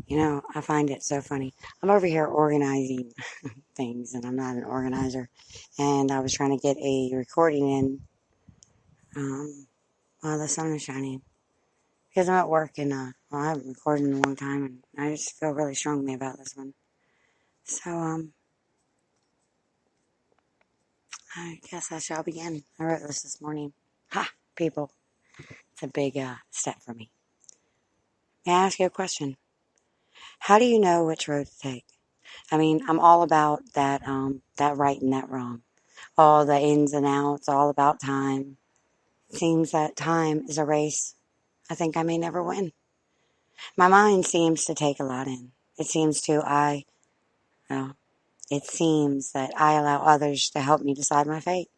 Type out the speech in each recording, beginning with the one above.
I find it so funny. I'm over here organizing things, and I'm not an organizer. And I was trying to get a recording in while the sun is shining. Because I'm at work, and I haven't recorded in a long time, and I just feel really strongly about this one. So, I guess I shall begin. I wrote this morning. Ha! People. It's a big step for me. May I ask you a question? How do you know which road to take? I mean, I'm all about that right and that wrong. All the ins and outs, all about time. It seems that time is a race I think I may never win. My mind seems to take a lot in. It seems well, it seems that I allow others to help me decide my fate.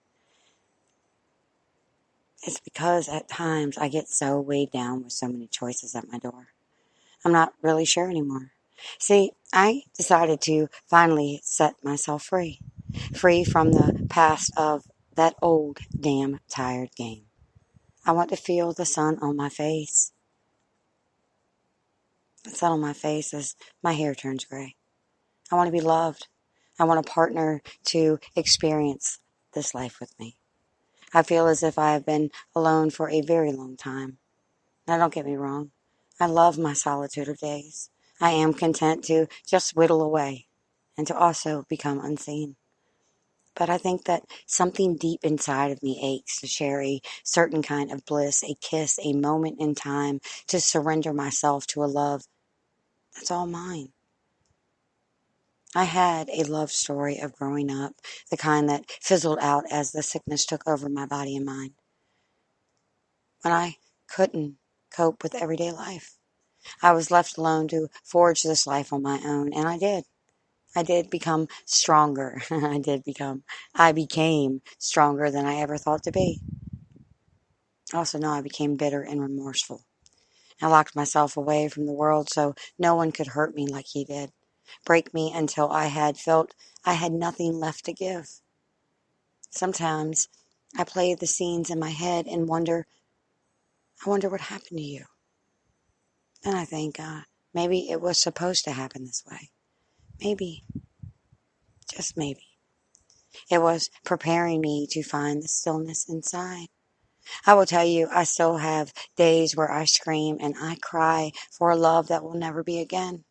It's because at times I get so weighed down with so many choices at my door. I'm not really sure anymore. See, I decided to finally set myself free. Free from the past of that old damn tired game. I want to feel the sun on my face. The sun on my face as my hair turns gray. I want to be loved. I want a partner to experience this life with me. I feel as if I have been alone for a very long time. Now, don't get me wrong. I love my solitude of days. I am content to just whittle away and to also become unseen. But I think that something deep inside of me aches to share a certain kind of bliss, a kiss, a moment in time, to surrender myself to a love that's all mine. I had a love story of growing up, the kind that fizzled out as the sickness took over my body and mind. When I couldn't cope with everyday life, I was left alone to forge this life on my own, and I did. I did become stronger. I became stronger than I ever thought to be. Also, no, I became bitter and remorseful. I locked myself away from the world so no one could hurt me like he did, break me until I had felt I had nothing left to give. Sometimes I play the scenes in my head and I wonder what happened to you. Then I think, maybe it was supposed to happen this way. Maybe, just maybe. It was preparing me to find the stillness inside. I will tell you, I still have days where I scream and I cry for a love that will never be again.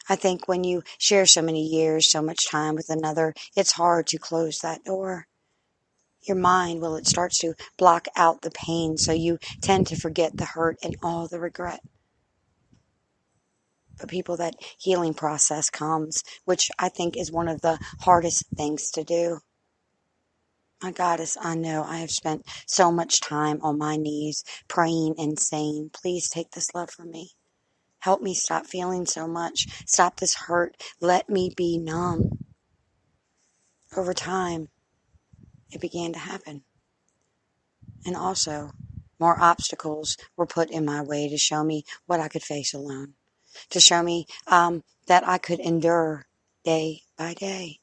I think when you share so many years, so much time with another, it's hard to close that door. Your mind, it starts to block out the pain, so you tend to forget the hurt and all the regret. But people, that healing process comes, which I think is one of the hardest things to do. My goddess, I know I have spent so much time on my knees praying and saying, please take this love from me. Help me stop feeling so much. Stop this hurt. Let me be numb. Over time, it began to happen. And also, more obstacles were put in my way to show me what I could face alone. To show me that I could endure day by day.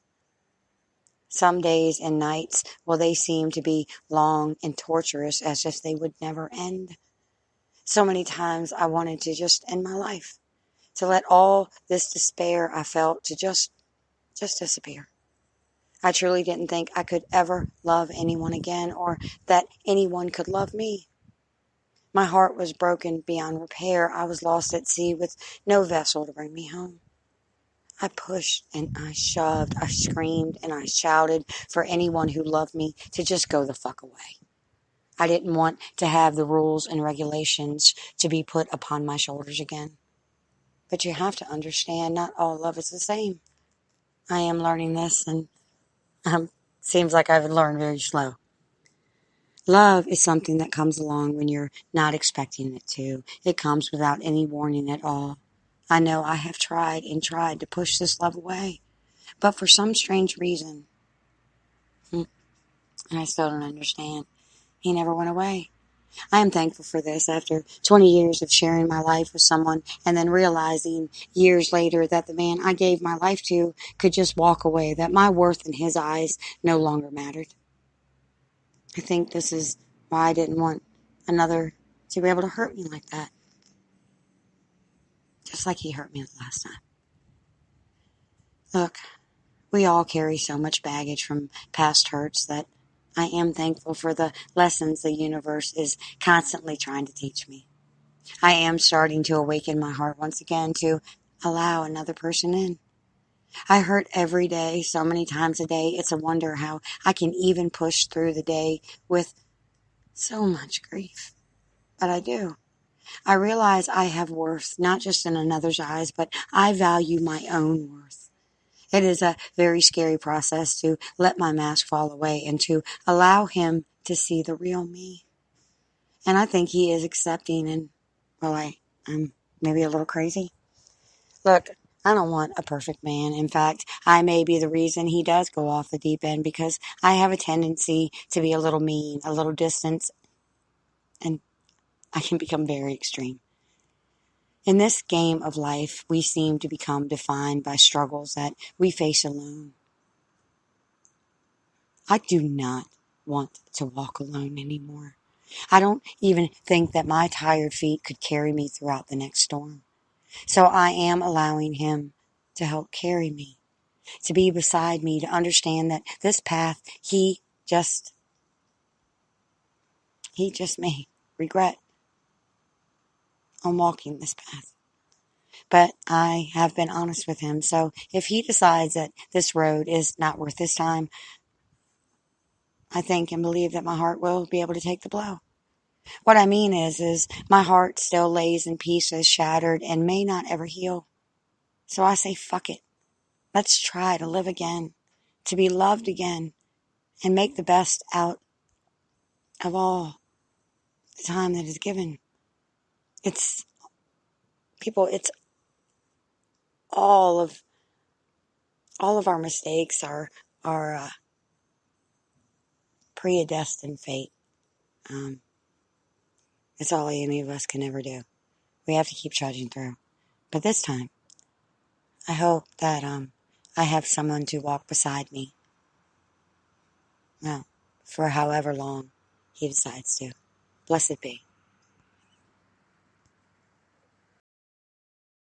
Some days and nights, they seem to be long and torturous as if they would never end. So many times I wanted to just end my life, to let all this despair I felt to just disappear. I truly didn't think I could ever love anyone again or that anyone could love me. My heart was broken beyond repair. I was lost at sea with no vessel to bring me home. I pushed and I shoved, I screamed and I shouted for anyone who loved me to just go the fuck away. I didn't want to have the rules and regulations to be put upon my shoulders again. But you have to understand, not all love is the same. I am learning this, and seems like I've learned very slow. Love is something that comes along when you're not expecting it to. It comes without any warning at all. I know I have tried and tried to push this love away, but for some strange reason, and I still don't understand, he never went away. I am thankful for this after 20 years of sharing my life with someone and then realizing years later that the man I gave my life to could just walk away, that my worth in his eyes no longer mattered. I think this is why I didn't want another to be able to hurt me like that. just like he hurt me the last time. Look, we all carry so much baggage from past hurts that I am thankful for the lessons the universe is constantly trying to teach me. I am starting to awaken my heart once again to allow another person in. I hurt every day, so many times a day. It's a wonder how I can even push through the day with so much grief. But I do. I realize I have worth, not just in another's eyes, but I value my own worth. It is a very scary process to let my mask fall away and to allow him to see the real me. And I think he is accepting and, well, I'm maybe a little crazy. Look, I don't want a perfect man. In fact, I may be the reason he does go off the deep end because I have a tendency to be a little mean, a little distant, and I can become very extreme. In this game of life, we seem to become defined by struggles that we face alone. I do not want to walk alone anymore. I don't even think that my tired feet could carry me throughout the next storm. So I am allowing him to help carry me, to be beside me, to understand that this path he just may regret on walking this path. But I have been honest with him, so if he decides that this road is not worth his time, I think and believe that my heart will be able to take the blow. What I mean is my heart still lays in pieces, shattered, and may not ever heal. So I say, fuck it. Let's try to live again, to be loved again, and make the best out of all the time that is given. It's, people, it's all of our mistakes are predestined fate. It's all any of us can ever do. We have to keep trudging through. But this time, I hope that I have someone to walk beside me. Well, for however long he decides to. Blessed be.